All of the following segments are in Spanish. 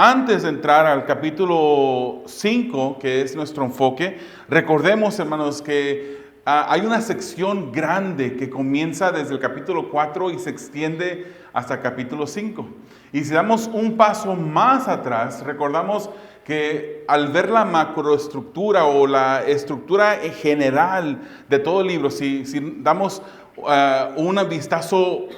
antes de entrar al capítulo 5, que es nuestro enfoque, recordemos, hermanos, que hay una sección grande que comienza desde el capítulo 4 y se extiende hasta el capítulo 5. Y si damos un paso más atrás, recordamos que al ver la macroestructura o la estructura general de todo el libro, si damos un vistazo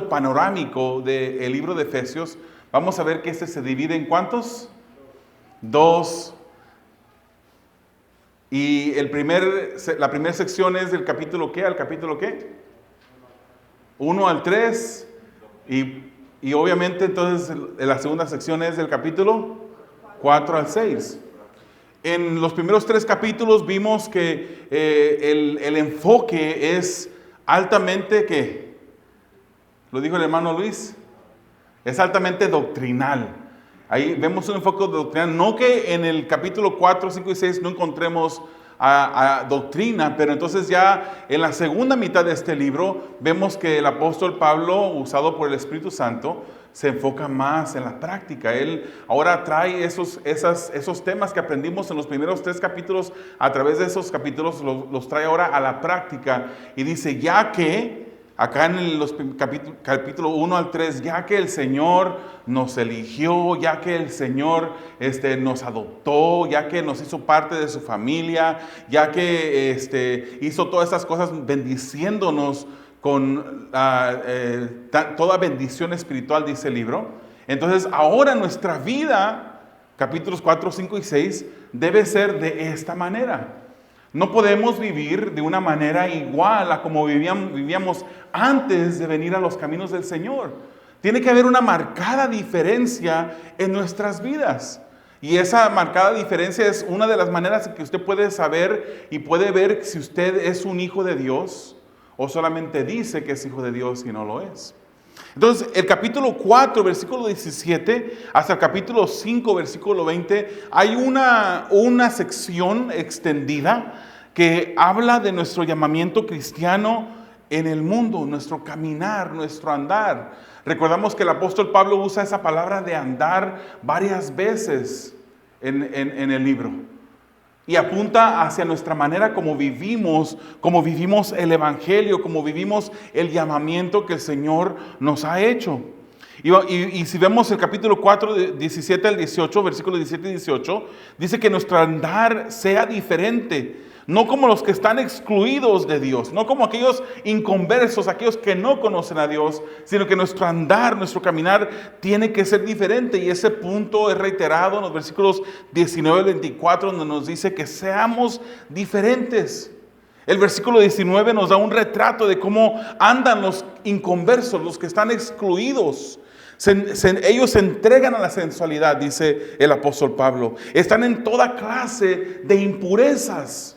panorámico del libro de Efesios, vamos a ver que este se divide en ¿cuántos? Dos. Y la primera sección es del capítulo ¿qué? ¿Al capítulo qué? 1 al 3. Y obviamente entonces la segunda sección es del capítulo 4 al 6. En los primeros 3 capítulos vimos que el enfoque es altamente, ¿qué? ¿Lo dijo el hermano Luis? Es altamente doctrinal. Ahí vemos un enfoque doctrinal. No que en el capítulo 4, 5 y 6 no encontremos a doctrina, pero entonces ya en la segunda mitad de este libro vemos que el apóstol Pablo, usado por el Espíritu Santo, se enfoca más en la práctica. Él ahora trae esos temas que aprendimos en los primeros 3 capítulos, a través de esos capítulos los trae ahora a la práctica y dice, ya que acá en los capítulos 1 al 3, ya que el Señor nos eligió, ya que el Señor nos adoptó, ya que nos hizo parte de su familia, ya que hizo todas estas cosas bendiciéndonos con toda bendición espiritual, dice el libro. Entonces ahora nuestra vida, capítulos 4, 5 y 6, debe ser de esta manera. No podemos vivir de una manera igual a como vivíamos antes de venir a los caminos del Señor. Tiene que haber una marcada diferencia en nuestras vidas. Y esa marcada diferencia es una de las maneras en que usted puede saber y puede ver si usted es un hijo de Dios o solamente dice que es hijo de Dios y no lo es. Entonces, el capítulo 4, versículo 17, hasta el capítulo 5, versículo 20, hay una sección extendida que habla de nuestro llamamiento cristiano en el mundo, nuestro caminar, nuestro andar. Recordamos que el apóstol Pablo usa esa palabra de andar varias veces en el libro. Y apunta hacia nuestra manera como vivimos el Evangelio, como vivimos el llamamiento que el Señor nos ha hecho. Y si vemos el capítulo 4, 17 al 18, versículos 17 y 18, dice que nuestro andar sea diferente. No como los que están excluidos de Dios, no como aquellos inconversos, aquellos que no conocen a Dios, sino que nuestro andar, nuestro caminar tiene que ser diferente. Y ese punto es reiterado en los versículos 19 al 24, donde nos dice que seamos diferentes. El versículo 19 nos da un retrato de cómo andan los inconversos, los que están excluidos. Ellos se entregan a la sensualidad, dice el apóstol Pablo. Están en toda clase de impurezas.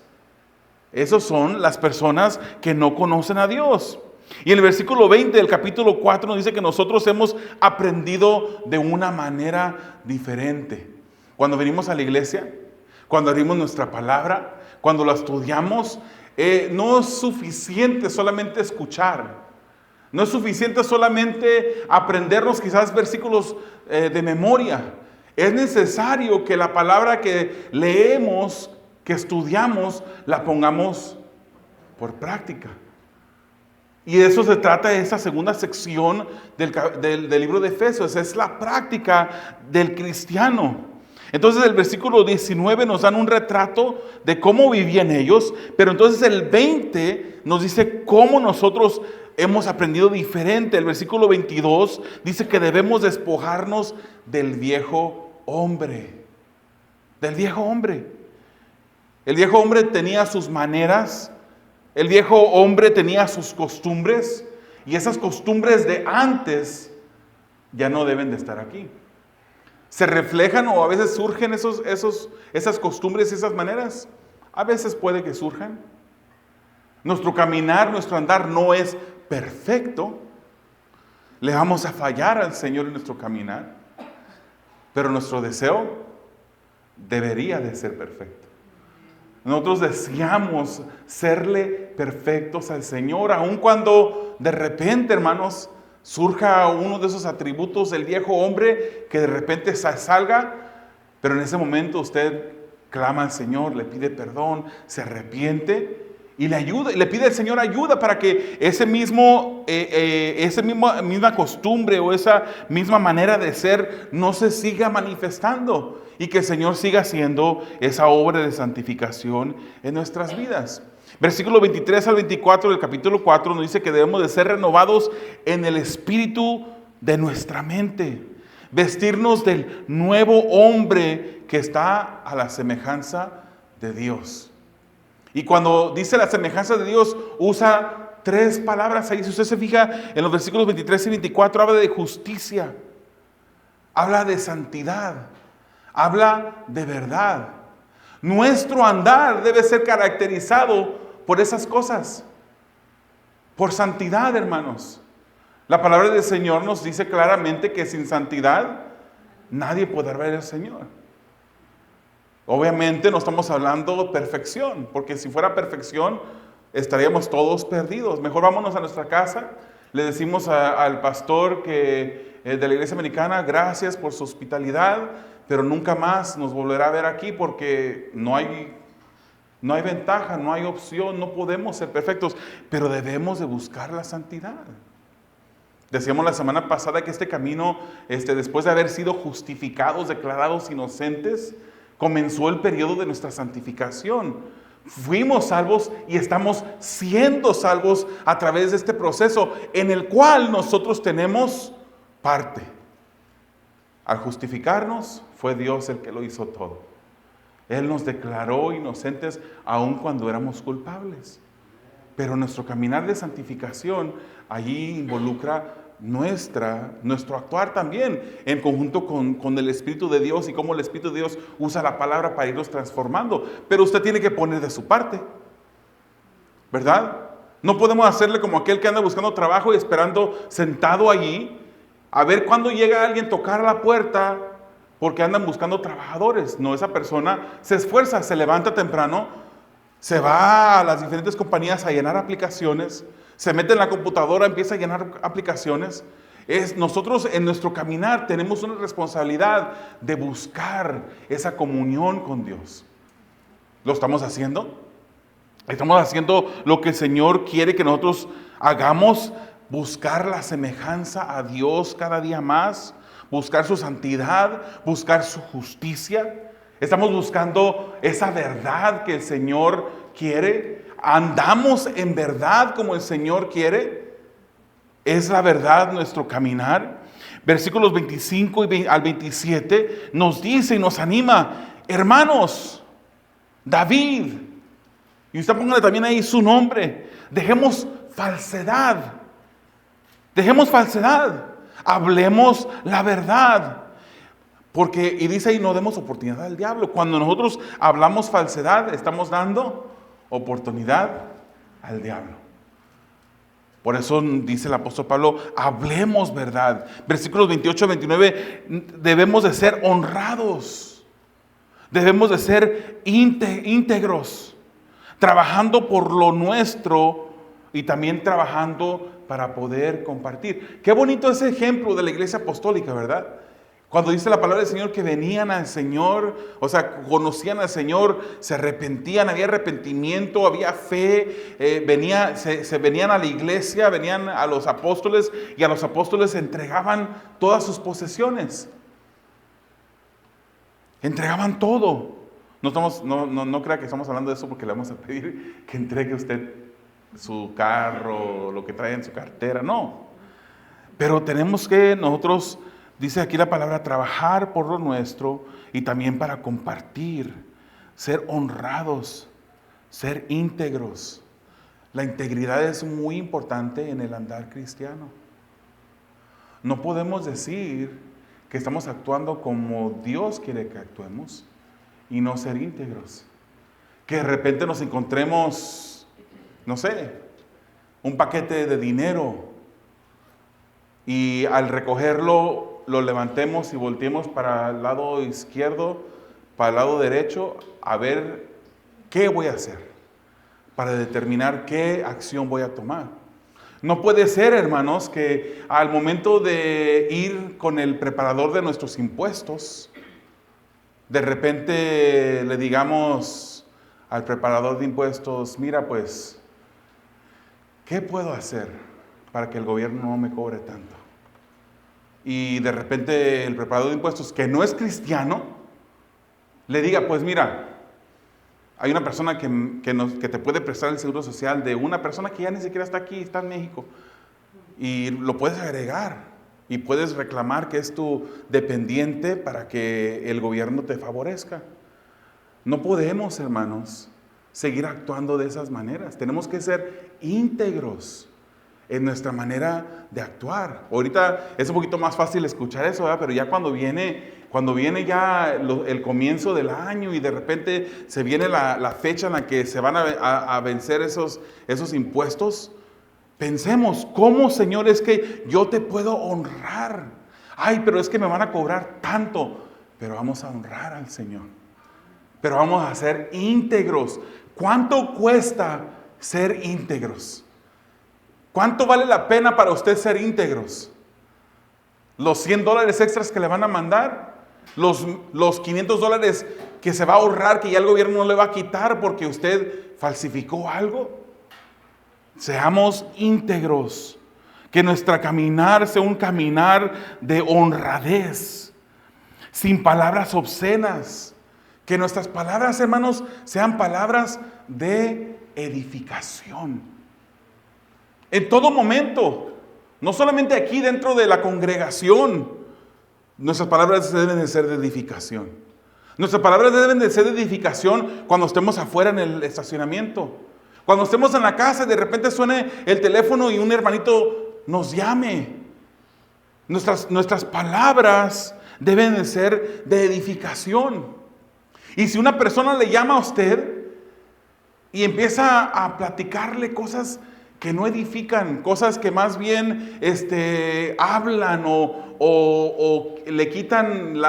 Esos son las personas que no conocen a Dios. Y en el versículo 20 del capítulo 4 nos dice que nosotros hemos aprendido de una manera diferente. Cuando venimos a la iglesia, cuando abrimos nuestra palabra, cuando la estudiamos, no es suficiente solamente escuchar. No es suficiente solamente aprendernos quizás versículos de memoria. Es necesario que la palabra que leemos, que estudiamos, la pongamos por práctica. Y de eso se trata esa segunda sección del libro de Efesios. Es la práctica del cristiano. Entonces el versículo 19 nos dan un retrato de cómo vivían ellos, pero entonces el 20 nos dice cómo nosotros hemos aprendido diferente. El versículo 22 dice que debemos despojarnos del viejo hombre. Del viejo hombre. El viejo hombre tenía sus maneras, el viejo hombre tenía sus costumbres, y esas costumbres de antes ya no deben de estar aquí. ¿Se reflejan o a veces surgen esas costumbres y esas maneras? A veces puede que surjan. Nuestro caminar, nuestro andar no es perfecto. Le vamos a fallar al Señor en nuestro caminar, pero nuestro deseo debería de ser perfecto. Nosotros deseamos serle perfectos al Señor, aun cuando de repente, hermanos, surja uno de esos atributos del viejo hombre que de repente salga, pero en ese momento usted clama al Señor, le pide perdón, se arrepiente y le ayuda, y le pide al Señor ayuda para que esa misma costumbre o esa misma manera de ser no se siga manifestando y que el Señor siga haciendo esa obra de santificación en nuestras vidas. Versículo 23 al 24 del capítulo 4 nos dice que debemos de ser renovados en el espíritu de nuestra mente, vestirnos del nuevo hombre que está a la semejanza de Dios. Y cuando dice la semejanza de Dios, usa 3 palabras ahí. Si usted se fija en los versículos 23 y 24, habla de justicia, habla de santidad, habla de verdad. Nuestro andar debe ser caracterizado por esas cosas, por santidad, hermanos. La palabra del Señor nos dice claramente que sin santidad nadie podrá ver al Señor. Obviamente no estamos hablando de perfección, porque si fuera perfección estaríamos todos perdidos. Mejor vámonos a nuestra casa, le decimos al pastor de la iglesia americana, gracias por su hospitalidad, pero nunca más nos volverá a ver aquí porque no hay ventaja, no hay opción, no podemos ser perfectos, pero debemos de buscar la santidad. Decíamos la semana pasada que este camino, después de haber sido justificados, declarados inocentes, comenzó el periodo de nuestra santificación. Fuimos salvos y estamos siendo salvos a través de este proceso en el cual nosotros tenemos parte. Al justificarnos, fue Dios el que lo hizo todo. Él nos declaró inocentes aun cuando éramos culpables. Pero nuestro caminar de santificación allí involucra nuestro actuar también en conjunto con el Espíritu de Dios y cómo el Espíritu de Dios usa la palabra para irnos transformando. Pero usted tiene que poner de su parte, ¿verdad? No podemos hacerle como aquel que anda buscando trabajo y esperando sentado allí a ver cuándo llega alguien a tocar a la puerta porque andan buscando trabajadores. No, esa persona se esfuerza, se levanta temprano, se va a las diferentes compañías a llenar aplicaciones, se mete en la computadora, empieza a llenar aplicaciones. Nosotros en nuestro caminar tenemos una responsabilidad de buscar esa comunión con Dios. ¿Lo estamos haciendo? Estamos haciendo lo que el Señor quiere que nosotros hagamos, buscar la semejanza a Dios cada día más, buscar su santidad, buscar su justicia. Estamos buscando esa verdad que el Señor quiere. ¿Andamos en verdad como el Señor quiere? ¿Es la verdad nuestro caminar? Versículos 25 al 27 nos dice y nos anima, hermanos, David, y usted póngale también ahí su nombre, dejemos falsedad, hablemos la verdad. Porque, y dice ahí, no demos oportunidad al diablo. Cuando nosotros hablamos falsedad, estamos dando oportunidad al diablo. Por eso dice el apóstol Pablo, hablemos verdad. Versículos 28 a 29, debemos de ser honrados. Debemos de ser íntegros, trabajando por lo nuestro y también trabajando para poder compartir. Qué bonito ese ejemplo de la iglesia apostólica, ¿verdad? Cuando dice la palabra del Señor que venían al Señor, o sea, conocían al Señor, se arrepentían, había arrepentimiento, había fe, venían a la iglesia, venían a los apóstoles y a los apóstoles entregaban todas sus posesiones. Entregaban todo. No crea que estamos hablando de eso porque le vamos a pedir que entregue usted su carro, lo que trae en su cartera, no. Pero tenemos que nosotros, dice aquí la palabra, trabajar por lo nuestro y también para compartir, ser honrados, ser íntegros. La integridad es muy importante en el andar cristiano. No podemos decir que estamos actuando como Dios quiere que actuemos y no ser íntegros. Que de repente nos encontremos, no sé, un paquete de dinero y al recogerlo lo levantemos y volteemos para el lado izquierdo, para el lado derecho, a ver qué voy a hacer para determinar qué acción voy a tomar. No puede ser, hermanos, que al momento de ir con el preparador de nuestros impuestos, de repente le digamos al preparador de impuestos, mira pues, ¿qué puedo hacer para que el gobierno no me cobre tanto? Y de repente el preparador de impuestos, que no es cristiano, le diga, pues mira, hay una persona que te puede prestar el seguro social de una persona que ya ni siquiera está aquí, está en México. Y lo puedes agregar y puedes reclamar que es tu dependiente para que el gobierno te favorezca. No podemos, hermanos, seguir actuando de esas maneras. Tenemos que ser íntegros en nuestra manera de actuar. Ahorita es un poquito más fácil escuchar eso, ¿verdad? Pero ya cuando viene ya el comienzo del año y de repente se viene la fecha en la que se van a vencer esos impuestos, pensemos, ¿cómo, Señor, es que yo te puedo honrar? Ay, pero es que me van a cobrar tanto. Pero vamos a honrar al Señor. Pero vamos a ser íntegros. ¿Cuánto cuesta ser íntegros? ¿Cuánto vale la pena para usted ser íntegros? ¿Los $100 extras que le van a mandar? ¿Los $500 que se va a ahorrar, que ya el gobierno no le va a quitar porque usted falsificó algo? Seamos íntegros. Que nuestra caminar sea un caminar de honradez, sin palabras obscenas. Que nuestras palabras, hermanos, sean palabras de edificación. En todo momento, no solamente aquí dentro de la congregación, nuestras palabras deben de ser de edificación. Nuestras palabras deben de ser de edificación cuando estemos afuera en el estacionamiento. Cuando estemos en la casa y de repente suene el teléfono y un hermanito nos llame. Nuestras palabras deben de ser de edificación. Y si una persona le llama a usted y empieza a platicarle cosas que no edifican, cosas que más bien hablan o le quitan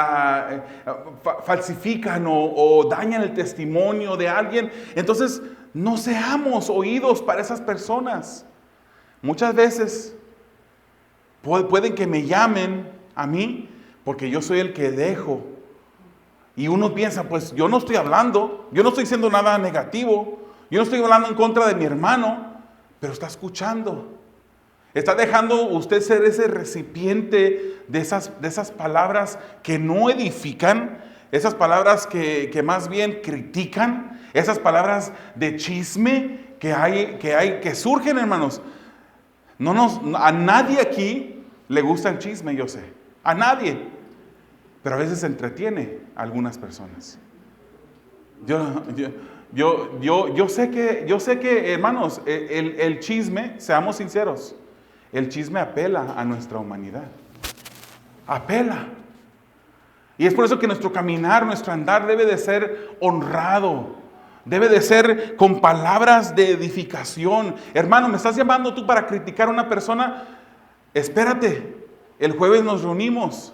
falsifican o dañan el testimonio de alguien, entonces no seamos oídos para esas personas. Muchas veces pueden que me llamen a mí porque yo soy el que dejo. Y uno piensa, pues yo no estoy hablando, yo no estoy diciendo nada negativo, yo no estoy hablando en contra de mi hermano, pero está escuchando. Está dejando usted ser ese recipiente de esas palabras que no edifican, esas palabras que más bien critican, esas palabras de chisme que surgen, hermanos. A nadie aquí le gusta el chisme, yo sé. A nadie. Pero a veces entretiene a algunas personas. Yo sé que, hermanos, el chisme, seamos sinceros, el chisme apela a nuestra humanidad. Apela. Y es por eso que nuestro caminar, nuestro andar debe de ser honrado. Debe de ser con palabras de edificación. Hermano, ¿me estás llamando tú para criticar a una persona? Espérate, el jueves nos reunimos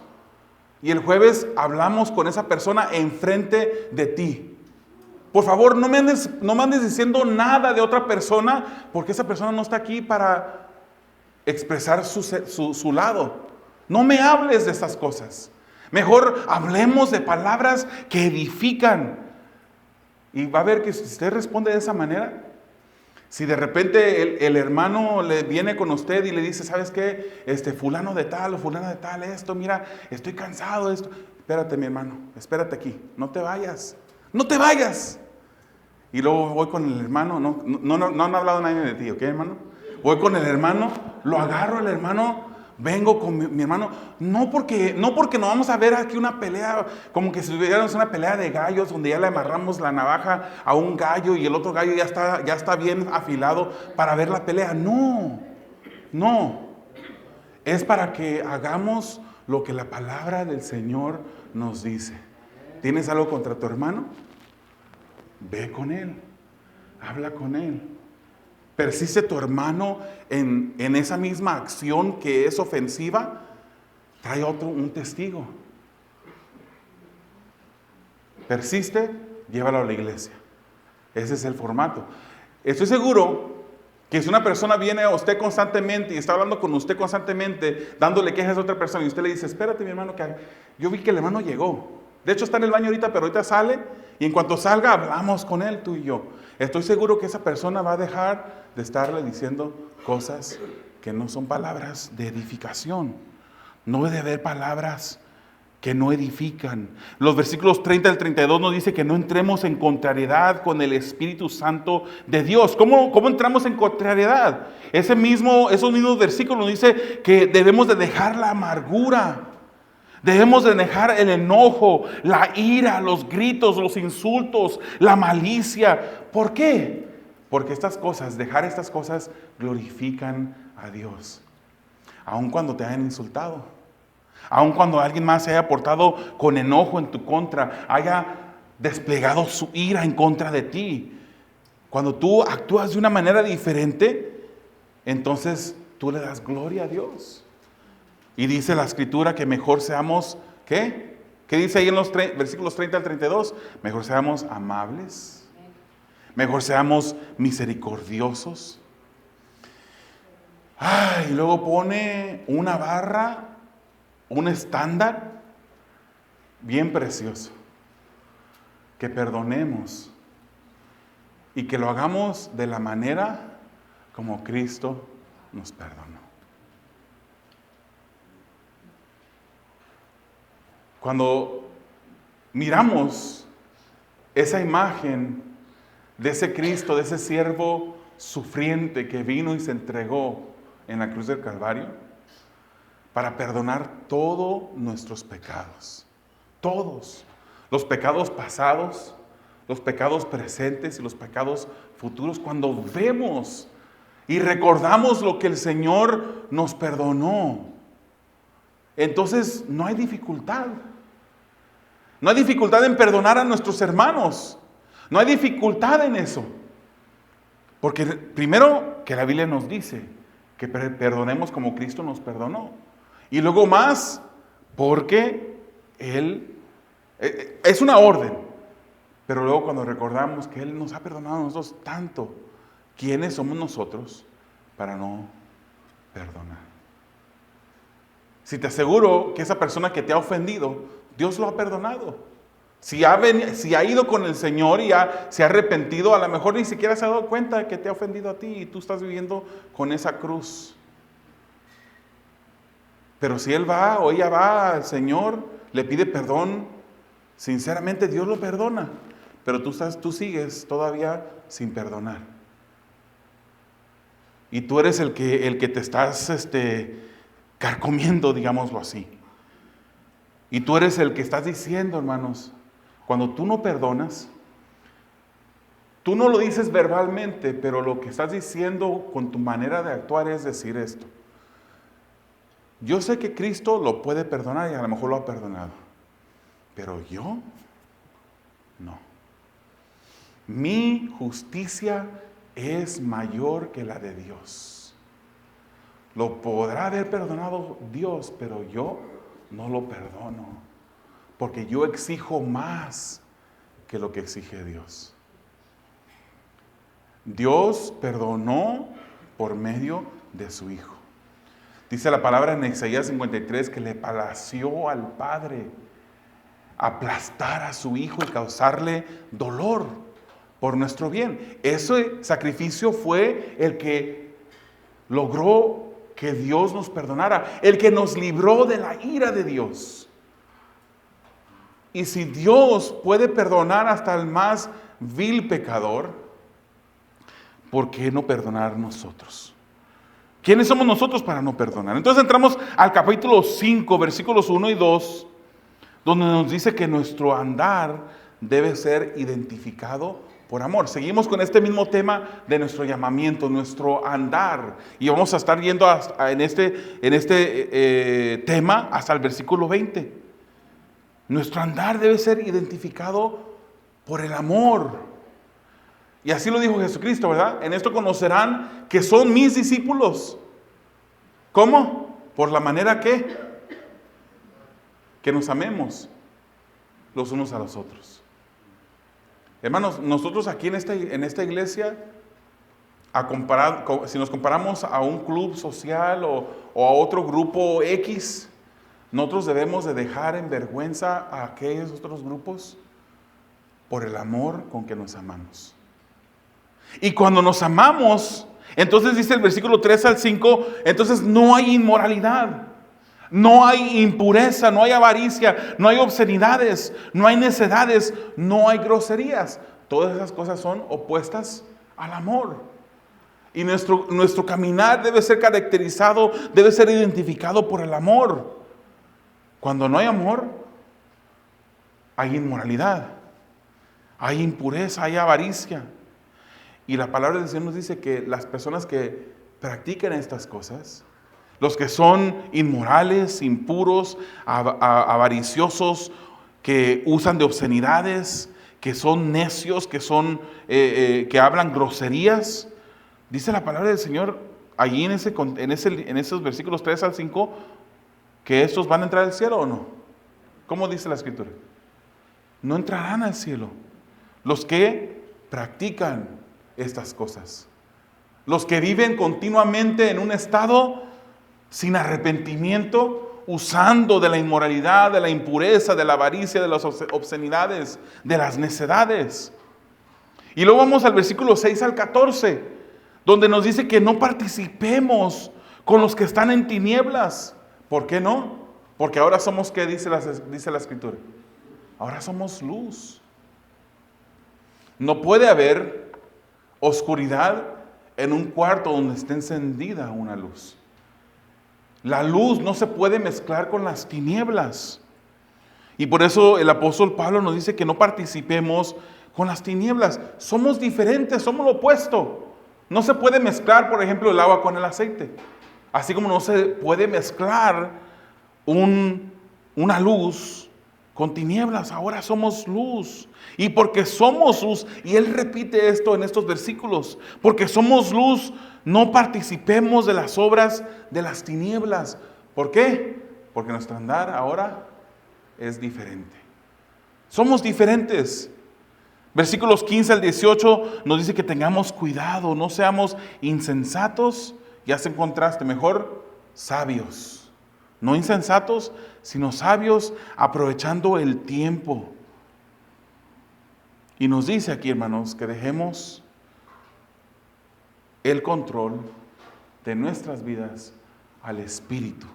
y el jueves hablamos con esa persona enfrente de ti. Por favor, no me andes diciendo nada de otra persona, porque esa persona no está aquí para expresar su lado. No me hables de esas cosas. Mejor hablemos de palabras que edifican. Y va a ver que si usted responde de esa manera, si de repente el hermano le viene con usted y le dice, ¿sabes qué? Fulano de tal o fulana de tal, esto, mira, estoy cansado de esto. Espérate, mi hermano, espérate aquí, no te vayas. ¡No te vayas! Y luego voy con el hermano, no han hablado nadie de ti, ¿ok, hermano? Voy con el hermano, lo agarro al hermano, vengo con mi hermano, no porque nos vamos a ver aquí una pelea, como que si tuviéramos una pelea de gallos, donde ya le amarramos la navaja a un gallo y el otro gallo ya está bien afilado para ver la pelea. No, es para que hagamos lo que la palabra del Señor nos dice. ¿Tienes algo contra tu hermano? Ve con él, habla con él. Persiste tu hermano en esa misma acción que es ofensiva, trae un testigo. Persiste, llévalo a la iglesia. Ese es el formato. Estoy seguro Que si una persona viene a usted constantemente y está hablando con usted constantemente, dándole quejas a otra persona, y usted le dice, espérate mi hermano, que yo vi que el hermano llegó. De hecho está en el baño ahorita, pero ahorita sale, y en cuanto salga hablamos con él, tú y yo. Estoy seguro que esa persona va a dejar de estarle diciendo cosas que no son palabras de edificación. No debe haber palabras que no edifican. Los versículos 30 al 32 nos dice que no entremos en contrariedad con el Espíritu Santo de Dios. ¿Cómo entramos en contrariedad? Esos mismos versículos nos dice que debemos de dejar la amargura. Debemos de dejar el enojo, la ira, los gritos, los insultos, la malicia. ¿Por qué? Porque dejar estas cosas glorifican a Dios. Aun cuando te hayan insultado, aun cuando alguien más se haya portado con enojo en tu contra, haya desplegado su ira en contra de ti. Cuando tú actúas de una manera diferente, entonces tú le das gloria a Dios. Y dice la Escritura que mejor seamos, ¿qué? ¿Qué dice ahí en los versículos 30 al 32? Mejor seamos amables, mejor seamos misericordiosos. Y luego pone una barra, un estándar bien precioso. Que perdonemos y que lo hagamos de la manera como Cristo nos perdonó. Cuando miramos esa imagen de ese Cristo, de ese siervo sufriente que vino y se entregó en la cruz del Calvario para perdonar todos nuestros pecados, todos, los pecados pasados, los pecados presentes y los pecados futuros, cuando vemos y recordamos lo que el Señor nos perdonó, entonces no hay dificultad. No hay dificultad en perdonar a nuestros hermanos. No hay dificultad en eso. Porque primero que la Biblia nos dice que perdonemos como Cristo nos perdonó. Y luego más, porque Él es una orden. Pero luego cuando recordamos que Él nos ha perdonado a nosotros tanto, ¿quiénes somos nosotros para no perdonar? Si te aseguro que esa persona que te ha ofendido, Dios lo ha perdonado. Si ha ido con el Señor y se ha arrepentido, a lo mejor ni siquiera se ha dado cuenta de que te ha ofendido a ti y tú estás viviendo con esa cruz. Pero si él va o ella va al Señor, le pide perdón, sinceramente Dios lo perdona. Pero tú sigues todavía sin perdonar. Y tú eres el que te estás carcomiendo, digámoslo así. Y tú eres el que estás diciendo, hermanos, cuando tú no perdonas, tú no lo dices verbalmente, pero lo que estás diciendo con tu manera de actuar es decir esto. Yo sé que Cristo lo puede perdonar y a lo mejor lo ha perdonado, pero yo no. Mi justicia es mayor que la de Dios. Lo podrá haber perdonado Dios, pero yo no lo perdono, porque yo exijo más que lo que exige Dios. Dios perdonó por medio de su Hijo. Dice la palabra en Isaías 53 que le plació al Padre aplastar a su Hijo y causarle dolor por nuestro bien. Ese sacrificio fue el que logró que Dios nos perdonara, el que nos libró de la ira de Dios. Y si Dios puede perdonar hasta el más vil pecador, ¿por qué no perdonar nosotros? ¿Quiénes somos nosotros para no perdonar? Entonces entramos al capítulo 5, versículos 1 y 2, donde nos dice que nuestro andar debe ser identificado por amor. Seguimos con este mismo tema de nuestro llamamiento, nuestro andar. Y vamos a estar yendo en este tema hasta el versículo 20. Nuestro andar debe ser identificado por el amor. Y así lo dijo Jesucristo, ¿verdad? En esto conocerán que son mis discípulos. ¿Cómo? Por la manera que nos amemos los unos a los otros. Hermanos, nosotros aquí en esta iglesia si nos comparamos a un club social o a otro grupo X, nosotros debemos de dejar en vergüenza a aquellos otros grupos por el amor con que nos amamos. Y cuando nos amamos, entonces dice el versículo 3 al 5, entonces no hay inmoralidad, no hay impureza, no hay avaricia, no hay obscenidades, no hay necedades, no hay groserías. Todas esas cosas son opuestas al amor. Y nuestro caminar debe ser caracterizado, debe ser identificado por el amor. Cuando no hay amor, hay inmoralidad, hay impureza, hay avaricia. Y la palabra del Señor nos dice que las personas que practican estas cosas, los que son inmorales, impuros, avariciosos, que usan de obscenidades, que son necios, que hablan groserías, dice la palabra del Señor allí en esos versículos 3 al 5, que estos van a entrar al cielo o no. ¿Cómo dice la Escritura? No entrarán al cielo los que practican estas cosas, los que viven continuamente en un estado sin arrepentimiento, usando de la inmoralidad, de la impureza, de la avaricia, de las obscenidades, de las necedades. Y luego vamos al versículo 6 al 14, donde nos dice que no participemos con los que están en tinieblas. ¿Por qué no? Porque ahora somos, ¿qué dice la Escritura? Ahora somos luz. No puede haber oscuridad en un cuarto donde esté encendida una luz. La luz no se puede mezclar con las tinieblas. Y por eso el apóstol Pablo nos dice que no participemos con las tinieblas. Somos diferentes, somos lo opuesto. No se puede mezclar, por ejemplo, el agua con el aceite. Así como no se puede mezclar una luz con tinieblas. Ahora somos luz. Y porque somos luz, y él repite esto en estos versículos, porque somos luz, no participemos de las obras de las tinieblas. ¿Por qué? Porque nuestro andar ahora es diferente. Somos diferentes. Versículos 15 al 18 nos dice que tengamos cuidado, no seamos insensatos, y hace un contraste, mejor sabios. No insensatos, sino sabios, aprovechando el tiempo. Y nos dice aquí, hermanos, que dejemos el control de nuestras vidas al Espíritu.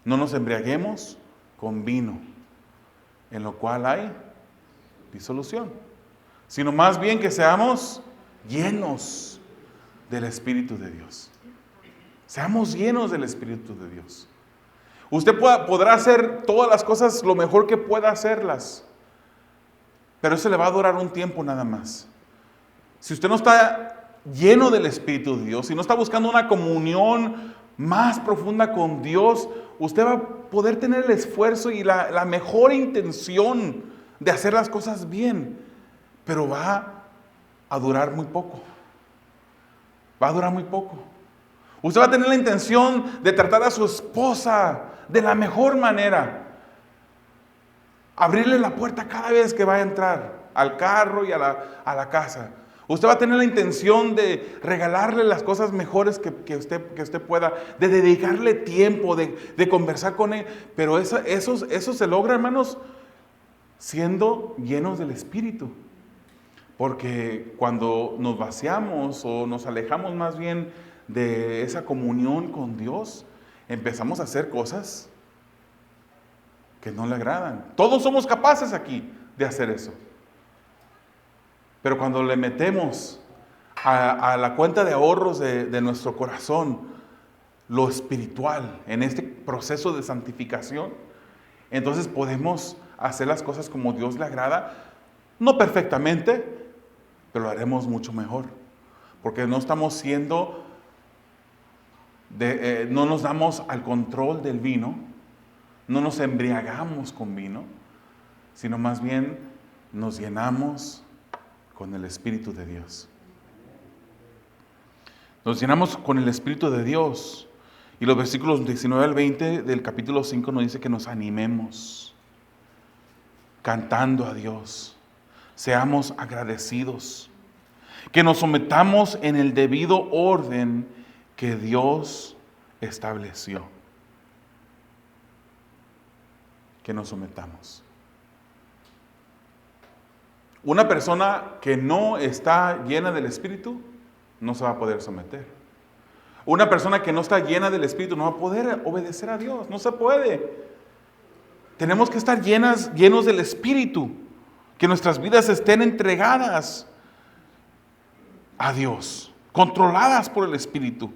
No nos embriaguemos con vino, en lo cual hay disolución, sino más bien que seamos llenos del Espíritu de Dios. Seamos llenos del Espíritu de Dios. Usted podrá hacer todas las cosas lo mejor que pueda hacerlas, pero eso le va a durar un tiempo nada más. Si usted no está lleno del Espíritu de Dios, si no está buscando una comunión más profunda con Dios, usted va a poder tener el esfuerzo y la mejor intención de hacer las cosas bien, pero va a durar muy poco. Va a durar muy poco. Usted va a tener la intención de tratar a su esposa de la mejor manera. Abrirle la puerta cada vez que va a entrar al carro y a la casa. Usted va a tener la intención de regalarle las cosas mejores que usted pueda, de dedicarle tiempo, de conversar con él. Pero eso se logra, hermanos, siendo llenos del Espíritu. Porque cuando nos vaciamos o nos alejamos más bien de esa comunión con Dios, empezamos a hacer cosas que no le agradan. Todos somos capaces aquí de hacer eso. Pero cuando le metemos a la cuenta de ahorros de nuestro corazón lo espiritual en este proceso de santificación, entonces podemos hacer las cosas como Dios le agrada, no perfectamente, pero lo haremos mucho mejor, porque no estamos siendo, no nos damos al control del vino, no nos embriagamos con vino, sino más bien nos llenamos con el Espíritu de Dios. Nos llenamos con el Espíritu de Dios. Y los versículos 19 al 20 del capítulo 5 nos dice que nos animemos, cantando a Dios, seamos agradecidos, que nos sometamos en el debido orden que Dios estableció. Que nos sometamos. Una persona que no está llena del Espíritu no se va a poder someter. Una persona que no está llena del Espíritu no va a poder obedecer a Dios. No se puede. Tenemos que estar llenos del Espíritu. Que nuestras vidas estén entregadas a Dios, controladas por el Espíritu.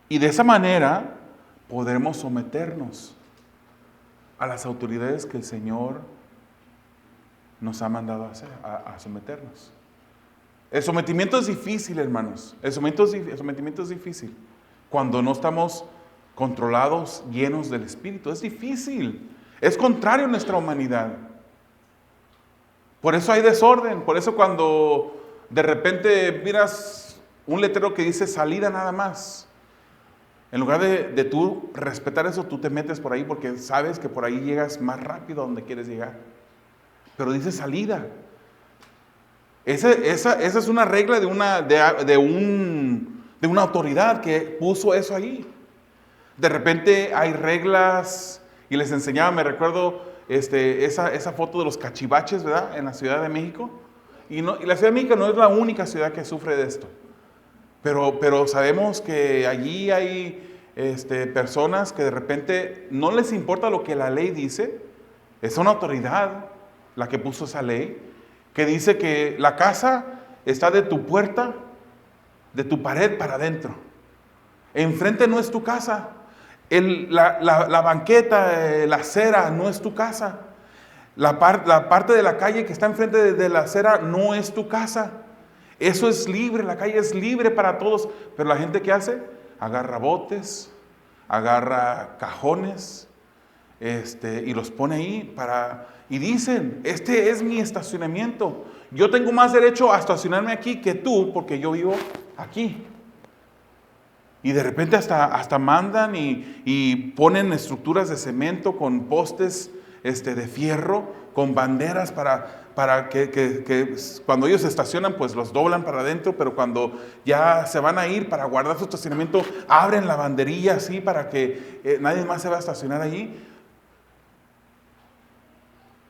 Y de esa manera podremos someternos a las autoridades que el Señor nos ha mandado a someternos. El sometimiento es difícil, hermanos. El sometimiento es difícil. Cuando no estamos controlados, llenos del Espíritu. Es difícil. Es contrario a nuestra humanidad. Por eso hay desorden. Por eso cuando de repente miras un letrero que dice salida nada más, en lugar de tú respetar eso, tú te metes por ahí porque sabes que por ahí llegas más rápido a donde quieres llegar. Pero dice salida. Esa es una regla de una autoridad que puso eso ahí. De repente hay reglas, y les enseñaba, me recuerdo esa foto de los cachivaches, ¿verdad? En la Ciudad de México. Y la Ciudad de México no es la única ciudad que sufre de esto. Pero sabemos que allí hay personas que de repente no les importa lo que la ley dice. Es una autoridad la que puso esa ley, que dice que la casa está de tu puerta, de tu pared para adentro. Enfrente no es tu casa. La banqueta, la acera no es tu casa. La parte de la calle que está enfrente de la acera no es tu casa. Eso es libre, la calle es libre para todos. Pero la gente, ¿qué hace? Agarra botes, agarra cajones, y los pone ahí y dicen, este es mi estacionamiento. Yo tengo más derecho a estacionarme aquí que tú porque yo vivo aquí. Y de repente hasta mandan y ponen estructuras de cemento con postes de fierro, con banderas para que cuando ellos se estacionan, pues los doblan para adentro, pero cuando ya se van a ir para guardar su estacionamiento, abren la banderilla así para que nadie más se va a estacionar allí.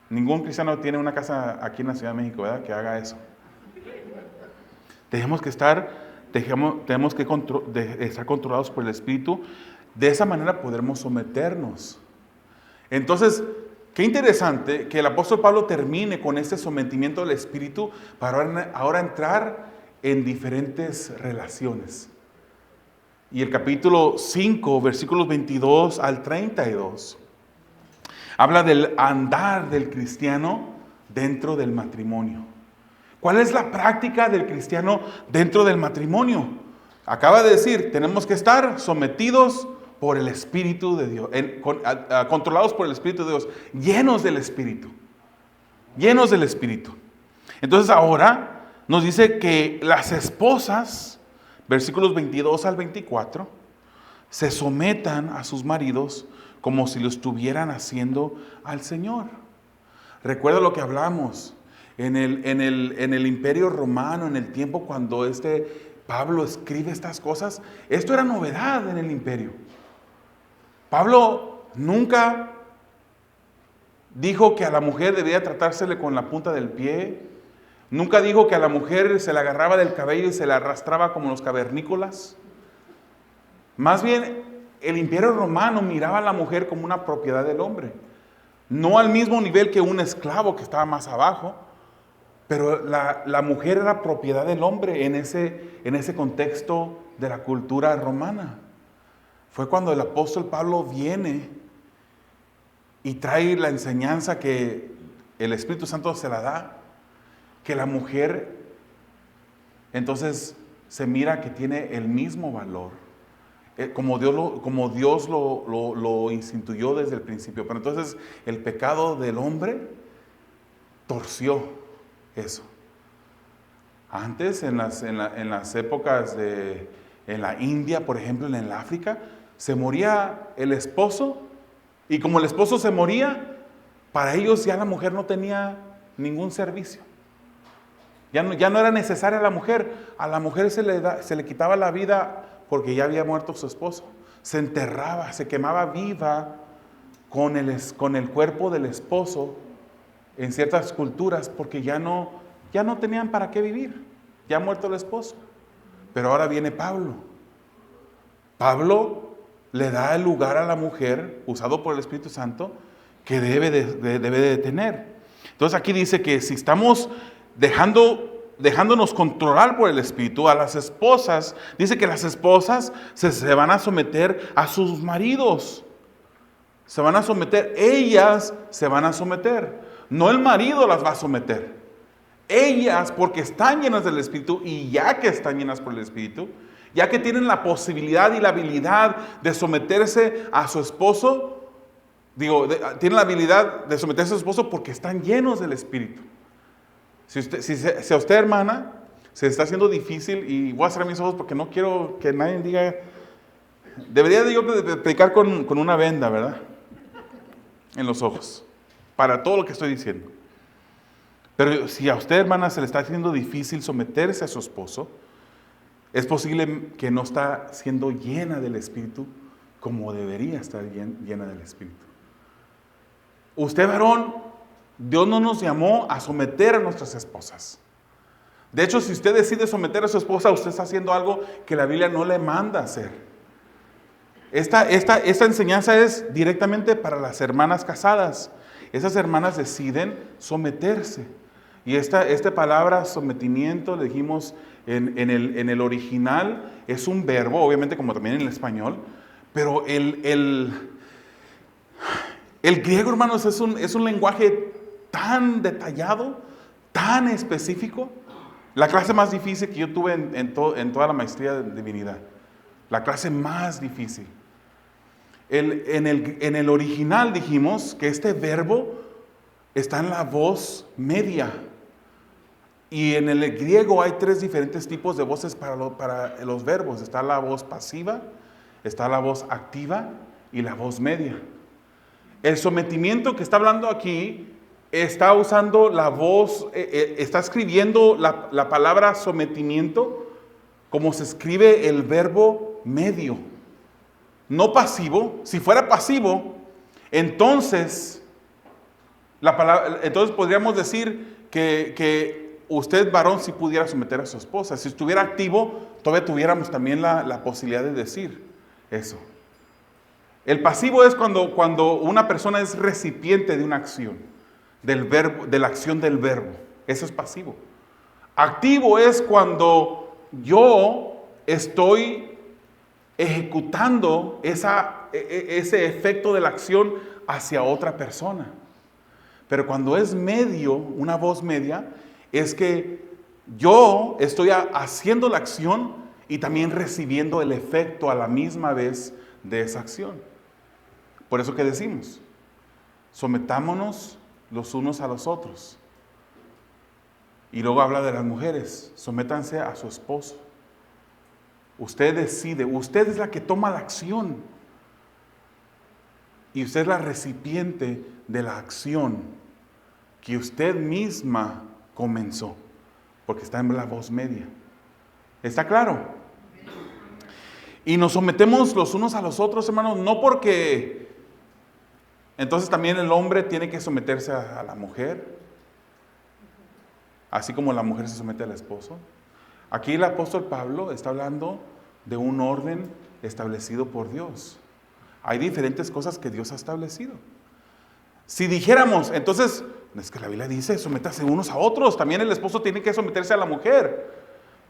Ningún cristiano tiene una casa aquí en la Ciudad de México, ¿verdad?, que haga eso. Tenemos que estar controlados por el Espíritu. De esa manera podremos someternos. Entonces, qué interesante que el apóstol Pablo termine con este sometimiento del Espíritu para ahora entrar en diferentes relaciones. Y el capítulo 5, versículos 22 al 32, habla del andar del cristiano dentro del matrimonio. ¿Cuál es la práctica del cristiano dentro del matrimonio? Acaba de decir, tenemos que estar sometidos por el Espíritu de Dios, controlados por el Espíritu de Dios, llenos del Espíritu. Llenos del Espíritu. Entonces ahora nos dice que las esposas, versículos 22 al 24, se sometan a sus maridos como si lo estuvieran haciendo al Señor. Recuerda lo que hablamos en el Imperio Romano, en el tiempo cuando Pablo escribe estas cosas. Esto era novedad en el imperio. Pablo nunca dijo que a la mujer debía tratársele con la punta del pie. Nunca dijo que a la mujer se la agarraba del cabello y se la arrastraba como los cavernícolas. Más bien, el Imperio Romano miraba a la mujer como una propiedad del hombre. No al mismo nivel que un esclavo que estaba más abajo, pero la mujer era propiedad del hombre en ese contexto de la cultura romana. Fue cuando el apóstol Pablo viene y trae la enseñanza que el Espíritu Santo se la da, que la mujer entonces se mira que tiene el mismo valor, como Dios lo instituyó desde el principio. Pero entonces el pecado del hombre torció eso. Antes, en las épocas en la India, por ejemplo, en el África, se moría el esposo, y como el esposo se moría, para ellos ya la mujer no tenía ningún servicio. Ya no era necesaria la mujer. A la mujer se le quitaba la vida porque ya había muerto su esposo. Se enterraba, se quemaba viva con el cuerpo del esposo en ciertas culturas porque ya no tenían para qué vivir. Ya ha muerto el esposo. Pero ahora viene Pablo. Pablo le da el lugar a la mujer, usado por el Espíritu Santo, que debe de tener. Entonces aquí dice que si estamos dejándonos controlar por el Espíritu, a las esposas, dice que las esposas se van a someter a sus maridos. Se van a someter, ellas se van a someter. No el marido las va a someter. Ellas, porque están llenas del Espíritu, y ya que están llenas por el Espíritu, ya que tienen la posibilidad y la habilidad de someterse a su esposo, tienen la habilidad de someterse a su esposo porque están llenos del Espíritu. Si a usted, hermana, se está haciendo difícil, y voy a cerrar mis ojos porque no quiero que nadie diga, debería de yo predicar con una venda, ¿verdad? En los ojos, para todo lo que estoy diciendo. Pero si a usted, hermana, se le está haciendo difícil someterse a su esposo, es posible que no está siendo llena del Espíritu como debería estar llena del Espíritu. Usted, varón, Dios no nos llamó a someter a nuestras esposas. De hecho, si usted decide someter a su esposa, usted está haciendo algo que la Biblia no le manda a hacer. Esta enseñanza es directamente para las hermanas casadas. Esas hermanas deciden someterse. Y esta palabra sometimiento, le dijimos en el original, es un verbo, obviamente como también en el español, pero el griego, hermanos, es un lenguaje tan detallado, tan específico. La clase más difícil que yo tuve en toda la maestría de divinidad. La clase más difícil. En el original dijimos que este verbo está en la voz media. Y en el griego hay 3 diferentes tipos de voces para los verbos. Está la voz pasiva, está la voz activa y la voz media. El sometimiento que está hablando aquí está usando la voz, está escribiendo la palabra sometimiento como se escribe el verbo medio. No pasivo. Si fuera pasivo, entonces podríamos decir que usted, varón, si pudiera someter a su esposa. Si estuviera activo, todavía tuviéramos también la posibilidad de decir eso. El pasivo es cuando una persona es recipiente de una acción, de la acción del verbo. Eso es pasivo. Activo es cuando yo estoy ejecutando ese efecto de la acción hacia otra persona. Pero cuando es medio, una voz media, es que yo estoy haciendo la acción y también recibiendo el efecto a la misma vez de esa acción. Por eso que decimos, sometámonos los unos a los otros. Y luego habla de las mujeres, sométanse a su esposo. Usted decide, usted es la que toma la acción. Y usted es la recipiente de la acción que usted misma comenzó, porque está en la voz media. ¿Está claro? Y nos sometemos los unos a los otros, hermanos, no porque entonces también el hombre tiene que someterse a la mujer, así como la mujer se somete al esposo. Aquí el apóstol Pablo está hablando de un orden establecido por Dios. Hay diferentes cosas que Dios ha establecido. Si dijéramos, entonces, es que la Biblia dice, sométase unos a otros, también el esposo tiene que someterse a la mujer.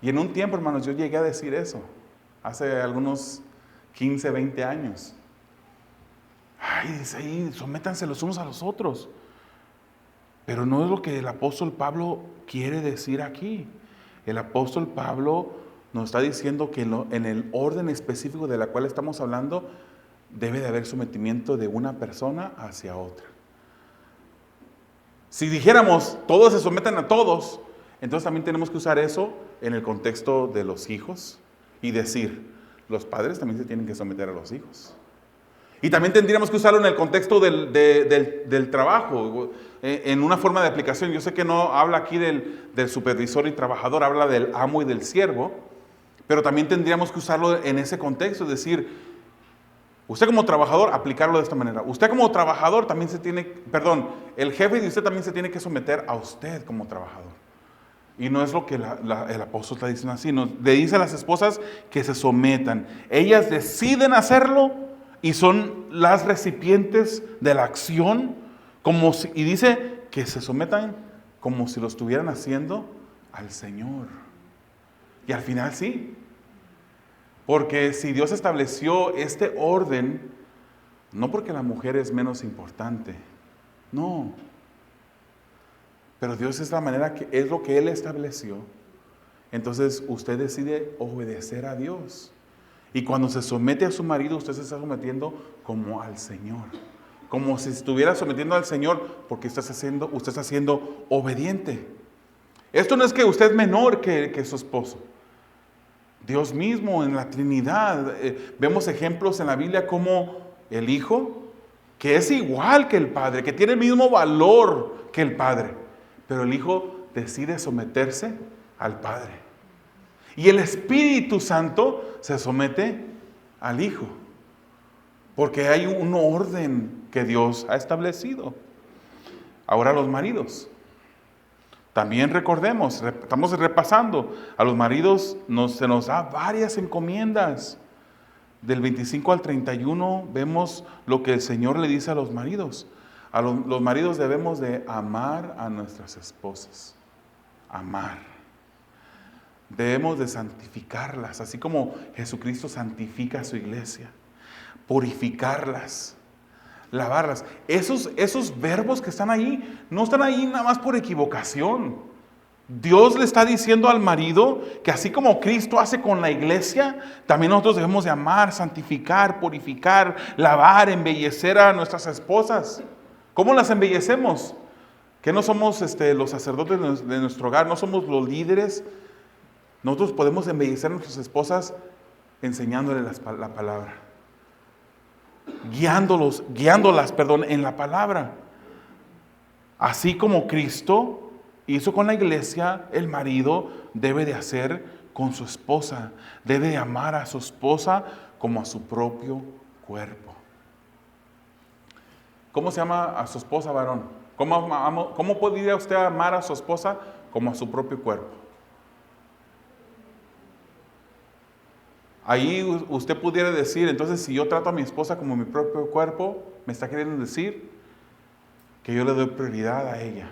Y en un tiempo, hermanos, yo llegué a decir eso, hace algunos 15, 20 años. Ay, dice ahí, sométanse los unos a los otros. Pero no es lo que el apóstol Pablo quiere decir aquí. El apóstol Pablo nos está diciendo que en el orden específico de la cual estamos hablando, debe de haber sometimiento de una persona hacia otra. Si dijéramos, todos se someten a todos, entonces también tenemos que usar eso en el contexto de los hijos y decir, los padres también se tienen que someter a los hijos. Y también tendríamos que usarlo en el contexto del trabajo. en una forma de aplicación. Yo sé que no habla aquí del supervisor y trabajador, habla del amo y del siervo, pero también tendríamos que usarlo en ese contexto, es decir, usted como trabajador, aplicarlo de esta manera. Usted como trabajador también el jefe de usted también se tiene que someter a usted como trabajador. Y no es lo que el apóstol está diciendo así, le dice a las esposas que se sometan. Ellas deciden hacerlo y son las recipientes de la acción, y dice que se sometan como si lo estuvieran haciendo al Señor. Y al final sí, porque si Dios estableció este orden, no porque la mujer es menos importante, no. Pero Dios es la manera que es lo que Él estableció. Entonces usted decide obedecer a Dios. Y cuando se somete a su marido, usted se está sometiendo como al Señor. Como si estuviera sometiendo al Señor, porque usted está siendo obediente. Esto no es que usted es menor que su esposo. Dios mismo en la Trinidad. Vemos ejemplos en la Biblia como el Hijo, que es igual que el Padre, que tiene el mismo valor que el Padre. Pero el Hijo decide someterse al Padre. Y el Espíritu Santo se somete al Hijo. Porque hay un orden que Dios ha establecido. Ahora los maridos. También recordemos, estamos repasando, a los maridos se nos da varias encomiendas. Del 25 al 31 vemos lo que el Señor le dice a los maridos. Los maridos debemos de amar a nuestras esposas. Amar. Debemos de santificarlas, así como Jesucristo santifica a su iglesia. Purificarlas. Lavarlas. Esos verbos que están ahí, no están ahí nada más por equivocación. Dios le está diciendo al marido que así como Cristo hace con la iglesia, también nosotros debemos de amar, santificar, purificar, lavar, embellecer a nuestras esposas. ¿Cómo las embellecemos? Que no somos los sacerdotes de nuestro hogar, no somos los líderes. Nosotros podemos embellecer a nuestras esposas enseñándoles la palabra. Guiándolas en la palabra. Así como Cristo hizo con la iglesia, el marido debe de hacer con su esposa. Debe de amar a su esposa como a su propio cuerpo. ¿Cómo se ama a su esposa, varón? ¿Cómo podría usted amar a su esposa como a su propio cuerpo? Ahí usted pudiera decir, entonces si yo trato a mi esposa como mi propio cuerpo, me está queriendo decir que yo le doy prioridad a ella.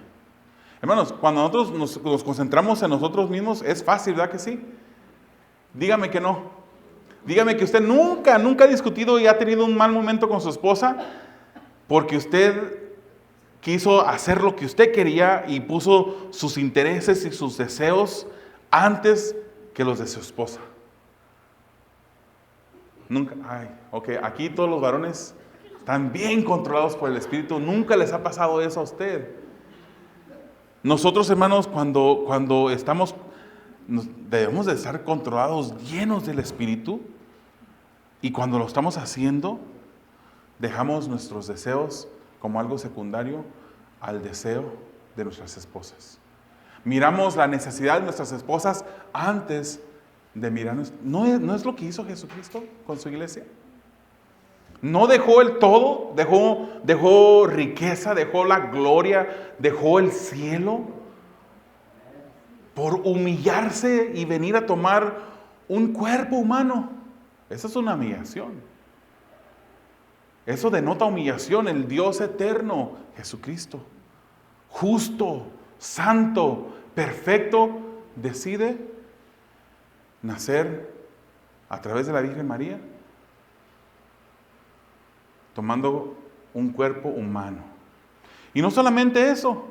Hermanos, cuando nosotros nos concentramos en nosotros mismos, es fácil, ¿verdad que sí? Dígame que no. Dígame que usted nunca ha discutido y ha tenido un mal momento con su esposa porque usted quiso hacer lo que usted quería y puso sus intereses y sus deseos antes que los de su esposa. Nunca, aquí todos los varones están bien controlados por el Espíritu. Nunca les ha pasado eso a usted. Nosotros, hermanos, cuando debemos de estar controlados, llenos del Espíritu. Y cuando lo estamos haciendo, dejamos nuestros deseos como algo secundario al deseo de nuestras esposas. Miramos la necesidad de nuestras esposas antes de mirarnos. ¿No es lo que hizo Jesucristo con su iglesia? No dejó el todo, dejó riqueza, dejó la gloria, dejó el cielo por humillarse y venir a tomar un cuerpo humano. Esa es una humillación. Eso denota humillación. El Dios eterno, Jesucristo, justo, santo, perfecto, decide nacer a través de la Virgen María, tomando un cuerpo humano. Y no solamente eso,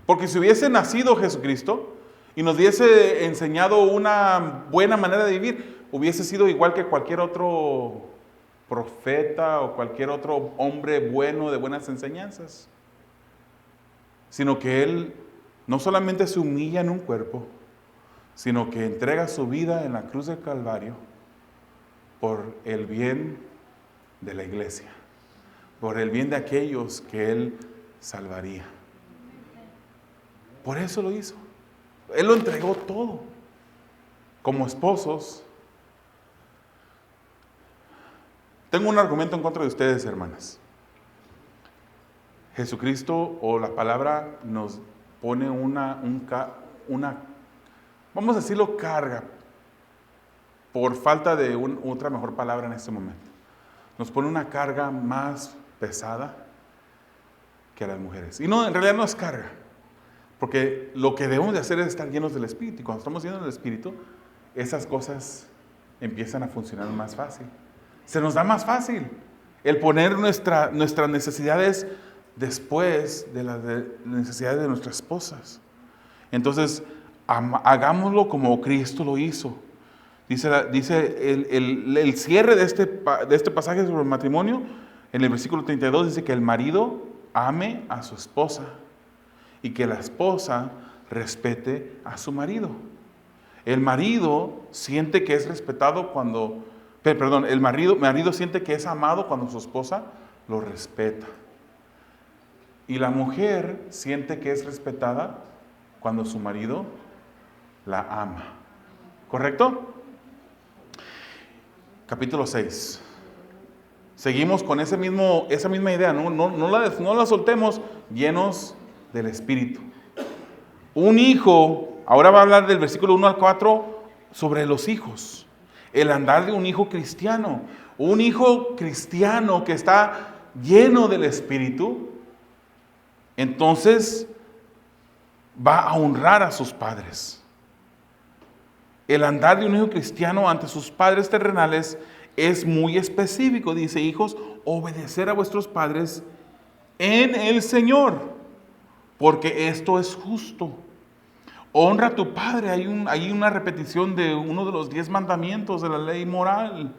porque si hubiese nacido Jesucristo y nos hubiese enseñado una buena manera de vivir, hubiese sido igual que cualquier otro profeta o cualquier otro hombre bueno de buenas enseñanzas. Sino que Él no solamente se humilla en un cuerpo, sino que entrega su vida en la cruz del Calvario por el bien de la iglesia, por el bien de aquellos que Él salvaría. Por eso lo hizo. Él lo entregó todo. Como esposos, tengo un argumento en contra de ustedes, hermanas. Jesucristo o la palabra nos pone una, vamos a decirlo, carga, por falta de otra mejor palabra en este momento. Nos pone una carga más pesada que a las mujeres. Y no, en realidad no es carga, porque lo que debemos de hacer es estar llenos del Espíritu. Y cuando estamos llenos del Espíritu, esas cosas empiezan a funcionar más fácil. Se nos da más fácil el poner nuestras necesidades después de las necesidades de nuestras esposas. Entonces, hagámoslo como Cristo lo hizo. Dice el cierre de este pasaje sobre el matrimonio, en el versículo 32, dice que el marido ame a su esposa y que la esposa respete a su marido. El marido siente que es respetado el marido siente que es amado cuando su esposa lo respeta. Y la mujer siente que es respetada cuando su marido la ama. ¿Correcto? Capítulo 6. Seguimos con esa misma idea, no la soltemos, llenos del Espíritu. Un hijo, ahora va a hablar del versículo 1 al 4 sobre los hijos. El andar de un hijo cristiano. Un hijo cristiano que está lleno del Espíritu, entonces va a honrar a sus padres. El andar de un hijo cristiano ante sus padres terrenales es muy específico. Dice: hijos, obedecer a vuestros padres en el Señor, porque esto es justo. Honra a tu padre. Hay una repetición de uno de los 10 mandamientos de la ley moral,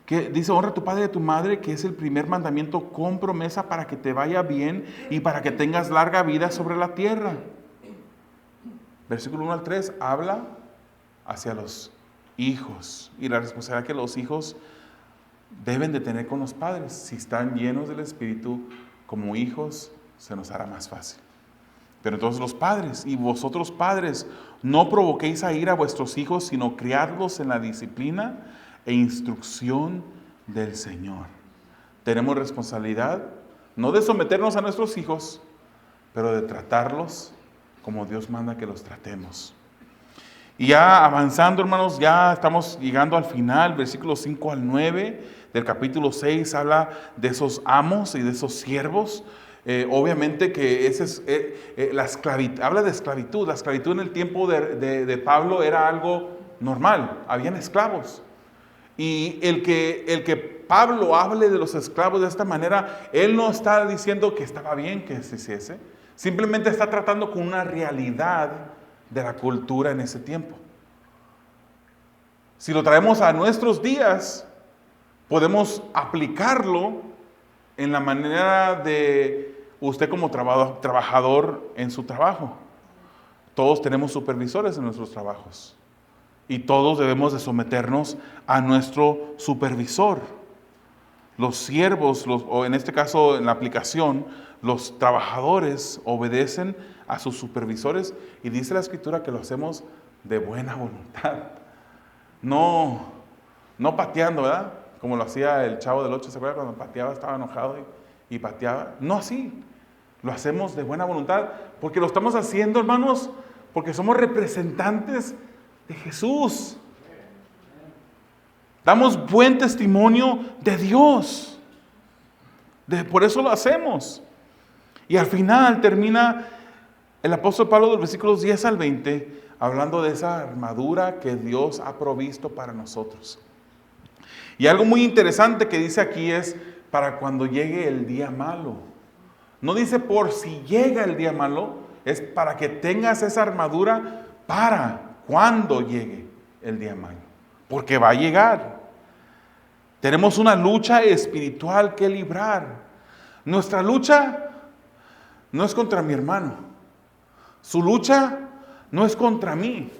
que dice: honra a tu padre y a tu madre, que es el primer mandamiento con promesa para que te vaya bien y para que tengas larga vida sobre la tierra. Versículo 1 al 3 habla hacia los hijos y la responsabilidad que los hijos deben de tener con los padres. Si están llenos del Espíritu como hijos, se nos hará más fácil. Pero entonces los padres, y vosotros padres, no provoquéis a ira a vuestros hijos, sino criadlos en la disciplina e instrucción del Señor. Tenemos responsabilidad, no de someternos a nuestros hijos, pero de tratarlos como Dios manda que los tratemos. Y ya avanzando, hermanos, ya estamos llegando al final, versículos 5 al 9 del capítulo 6, habla de esos amos y de esos siervos. Obviamente que ese es la esclavitud, habla de esclavitud. La esclavitud en el tiempo de Pablo era algo normal, habían esclavos. Y el que Pablo hable de los esclavos de esta manera, él no está diciendo que estaba bien que se hiciese, simplemente está tratando con una realidad de la cultura en ese tiempo. Si lo traemos a nuestros días, podemos aplicarlo en la manera de usted como trabajador en su trabajo. Todos tenemos supervisores en nuestros trabajos y todos debemos de someternos a nuestro supervisor. Los siervos, o en este caso en la aplicación, los trabajadores obedecen a sus supervisores, y dice la Escritura que lo hacemos de buena voluntad. No pateando, ¿verdad? Como lo hacía el Chavo del 8, ¿se acuerdan? Cuando pateaba, estaba enojado y pateaba. No así. Lo hacemos de buena voluntad, porque lo estamos haciendo, hermanos, porque somos representantes de Jesús. Damos buen testimonio de Dios. Por eso lo hacemos. Y al final termina el apóstol Pablo de los versículos 10 al 20 hablando de esa armadura que Dios ha provisto para nosotros. Y algo muy interesante que dice aquí es: para cuando llegue el día malo. No dice por si llega el día malo, es para que tengas esa armadura para cuando llegue el día malo. Porque va a llegar. Tenemos una lucha espiritual que librar. Nuestra lucha no es contra mi hermano. Su lucha no es contra mí.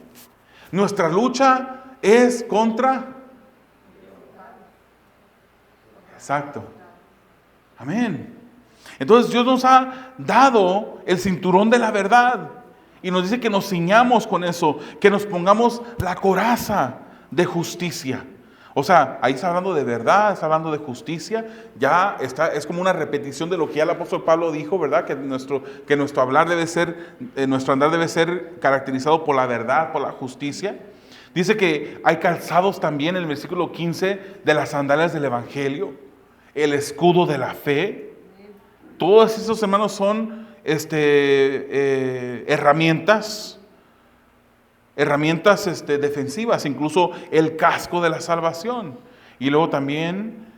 Nuestra lucha es contra... Exacto. Amén. Entonces Dios nos ha dado el cinturón de la verdad. Y nos dice que nos ciñamos con eso, que nos pongamos la coraza de justicia. O sea, ahí está hablando de verdad, está hablando de justicia. Ya está, es como una repetición de lo que ya el apóstol Pablo dijo, ¿verdad? Que nuestro hablar debe ser, nuestro andar debe ser caracterizado por la verdad, por la justicia. Dice que hay calzados también en el versículo 15 de las sandalias del Evangelio, el escudo de la fe. Todos esos, hermanos, son herramientas defensivas, incluso el casco de la salvación. Y luego también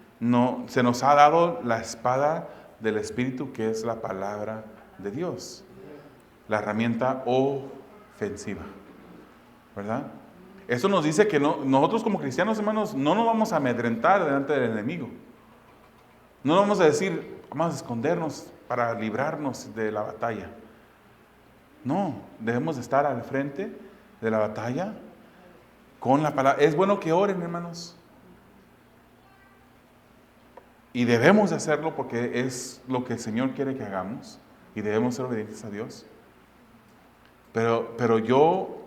se nos ha dado la espada del Espíritu, que es la palabra de Dios, la herramienta ofensiva, ¿verdad? Eso nos dice que nosotros como cristianos, hermanos, no nos vamos a amedrentar delante del enemigo. No vamos a decir, vamos a escondernos para librarnos de la batalla. No, debemos estar al frente de la batalla con la palabra. Es bueno que oren, hermanos. Y debemos de hacerlo porque es lo que el Señor quiere que hagamos. Y debemos ser obedientes a Dios. Pero yo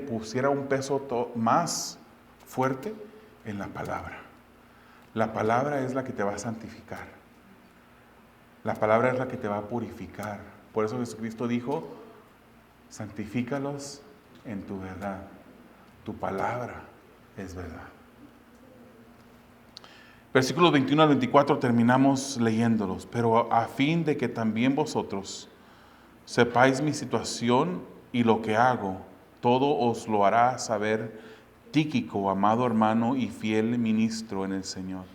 pusiera un peso más fuerte en la palabra. La palabra es la que te va a santificar. La palabra es la que te va a purificar. Por eso Jesucristo dijo, santifícalos en tu verdad. Tu palabra es verdad. Versículos 21 al 24 terminamos leyéndolos. Pero a fin de que también vosotros sepáis mi situación y lo que hago, todo os lo hará saber Tíquico, amado hermano y fiel ministro en el Señor,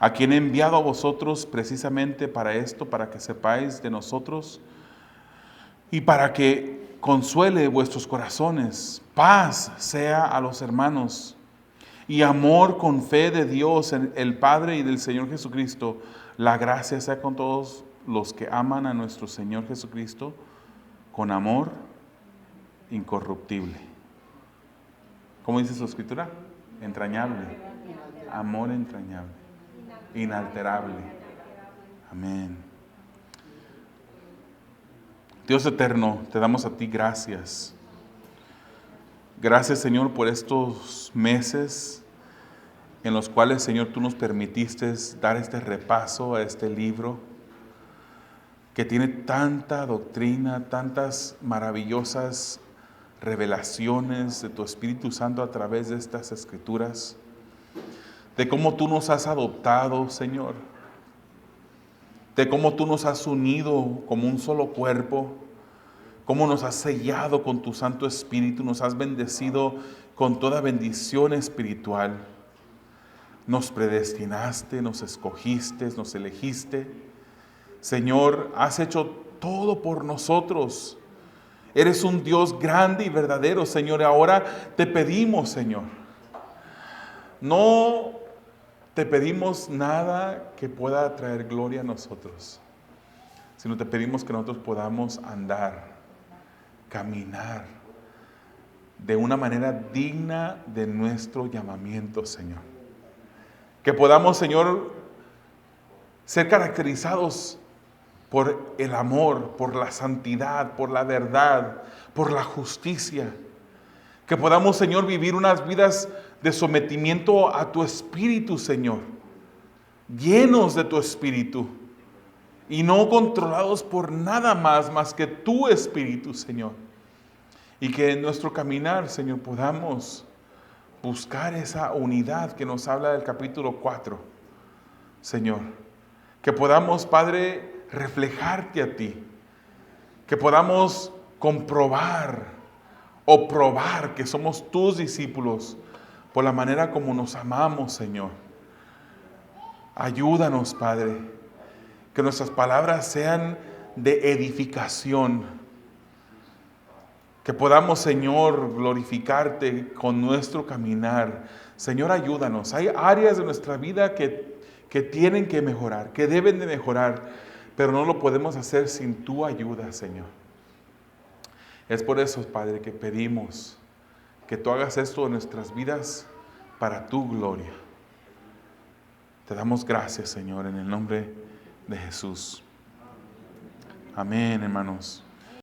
a quien he enviado a vosotros precisamente para esto, para que sepáis de nosotros y para que consuele vuestros corazones. Paz sea a los hermanos y amor con fe de Dios, el Padre y del Señor Jesucristo. La gracia sea con todos los que aman a nuestro Señor Jesucristo con amor incorruptible. ¿Cómo dice su escritura? Entrañable. Amor entrañable. Inalterable. Amén. Dios eterno, te damos a ti gracias. Gracias, Señor, por estos meses en los cuales, Señor, tú nos permitiste dar este repaso a este libro que tiene tanta doctrina, tantas maravillosas revelaciones de tu Espíritu Santo a través de estas escrituras, de cómo tú nos has adoptado, Señor, de cómo tú nos has unido como un solo cuerpo, cómo nos has sellado con tu Santo Espíritu, nos has bendecido con toda bendición espiritual. Nos predestinaste, nos escogiste, nos elegiste. Señor, has hecho todo por nosotros. Eres un Dios grande y verdadero, Señor. Ahora te pedimos, Señor, no te pedimos nada que pueda traer gloria a nosotros, sino te pedimos que nosotros podamos andar, caminar de una manera digna de nuestro llamamiento, Señor. Que podamos, Señor, ser caracterizados por el amor, por la santidad, por la verdad, por la justicia. Que podamos, Señor, vivir unas vidas de sometimiento a tu Espíritu, Señor. Llenos de tu Espíritu. Y no controlados por nada más que tu Espíritu, Señor. Y que en nuestro caminar, Señor, podamos buscar esa unidad que nos habla del capítulo 4, Señor. Que podamos, Padre, reflejarte a ti, que podamos comprobar o probar que somos tus discípulos por la manera como nos amamos, Señor. Ayúdanos, Padre, que nuestras palabras sean de edificación, que podamos, Señor, glorificarte con nuestro caminar. Señor, ayúdanos. Hay áreas de nuestra vida que tienen que mejorar, que deben de mejorar, pero no lo podemos hacer sin tu ayuda, Señor. Es por eso, Padre, que pedimos que tú hagas esto en nuestras vidas para tu gloria. Te damos gracias, Señor, en el nombre de Jesús. Amén, hermanos.